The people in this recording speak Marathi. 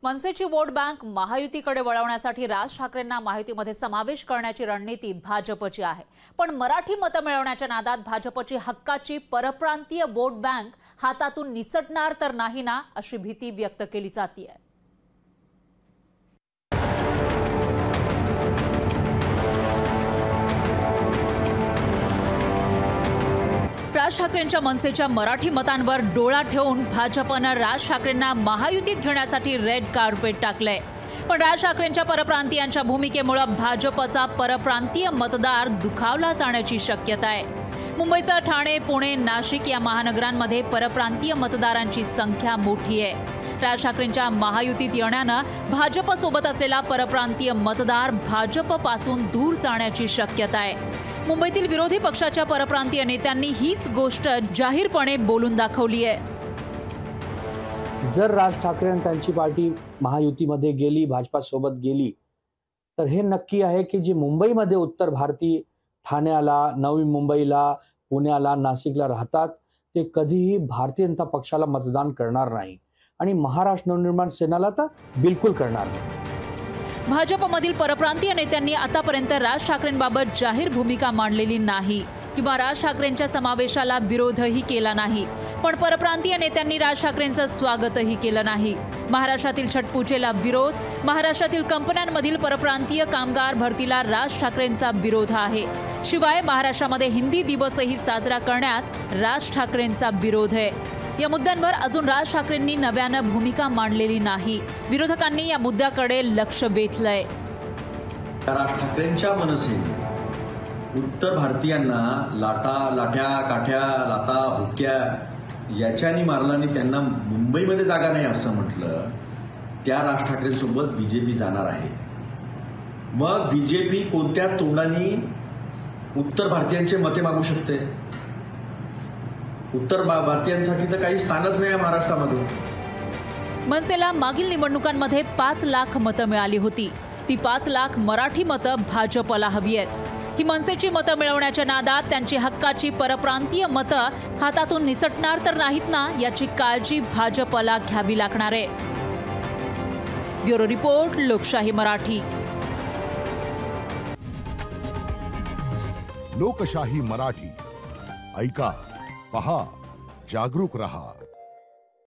मनसेची वोट बँक महायुतीकडे वळवण्यासाठी राज ठाकरेंना महायुतीमध्ये समावेश करण्याची रणनीती भाजपची आहे। पण मराठी मतं मिळवण्याच्या नादात भाजपची हक्काची परप्रांतीय वोट बँक हातातून निसटणार तर नाही ना, अशी भीती व्यक्त केली जाते। राज ठाकरेंच्या मनसेच्या मराठी मतांवर डोळा ठेवून भाजपनं राज ठाकरेंना महायुतीत घेण्यासाठी रेड कार्पेट टाकलंय। पण राज ठाकरेंच्या परप्रांतीयांच्या भूमिकेमुळे भाजपचा परप्रांतीय मतदार दुखावला जाण्याची शक्यता आहे। मुंबईसह ठाणे, पुणे, नाशिक या महानगरांमध्ये परप्रांतीय मतदारांची संख्या मोठी आहे। राज ठाकरेंच्या महायुतीत येण्यानं भाजपसोबत असलेला परप्रांतीय मतदार भाजपपासून दूर जाण्याची शक्यता आहे। मुंबईतील विरोधी पक्षाच्या परप्रांतीय नेत्यांनी हीच गोष्ट जाहीरपणे बोलून दाखवली आहे। जर राज ठाकरे आणि त्यांची पार्टी महायुतीमध्ये गेली, भाजपासोबत गेली, तर हे नक्की आहे की जे मुंबईमध्ये उत्तर भारतीय ठाण्याला, नवी मुंबईला, पुण्याला, नाशिकला राहतात ते कधीही भारतीय जनता पक्षाला मतदान करणार नाही आणि महाराष्ट्र नवनिर्माण सेनेला तर बिलकुल करणार नाही। भाजपमधील परप्रांतीय नेत्यांनी आतापर्यंत राज ठाकरेंबाबत जाहीर भूमिका मांडलेली नाही किंवा राज ठाकरेंच्या समावेशाला विरोधही केला नाही। पण परप्रांतीय नेत्यांनी राज ठाकरेंचं स्वागतही केलं नाही। महाराष्ट्रातील छटपूजेला विरोध, महाराष्ट्रातील कंपन्यांमधील परप्रांतीय कामगार भरतीला राज ठाकरेंचा विरोध आहे। शिवाय महाराष्ट्रामध्ये हिंदी दिवसही साजरा करण्यास राज ठाकरेंचा विरोध आहे। या मुद्द्यांवर अजून राज ठाकरेंनी नव्यानं भूमिका मांडलेली नाही। विरोधकांनी या मुद्द्याकडे लक्ष वेधलंय। राज ठाकरेंच्या मनसेने उत्तर भारतीयांना लाठ्या काठ्या लाता हुक्क्या याच्यानी मारला आणि त्यांना मुंबईमध्ये जागा नाही असं म्हटलं, त्या राज ठाकरेंसोबत बीजेपी जाणार आहे। मग बीजेपी कोणत्या तोंडाने उत्तर भारतीयांचे मते मागू शकते? उत्तर भारतीयांसाठी तर काही स्थानच नाही महाराष्ट्रामध्ये। मनसेला मागील निवडणुकांमध्ये 5 लाख मतं मिळाली होती। ती 5 लाख मराठी मतं भाजपला हवी आहेत। ही मनसेची मतं मिळवण्याच्या नादात त्यांची हक्काची परप्रांतीय मतं हातातून निसटणार तर नाहीत ना, याची काळजी भाजपला घ्यावी लागणार आहे। ब्युरो रिपोर्ट, लोकशाही मराठी। लोकशाही मराठी ऐका, पहा, जागरूक रहा।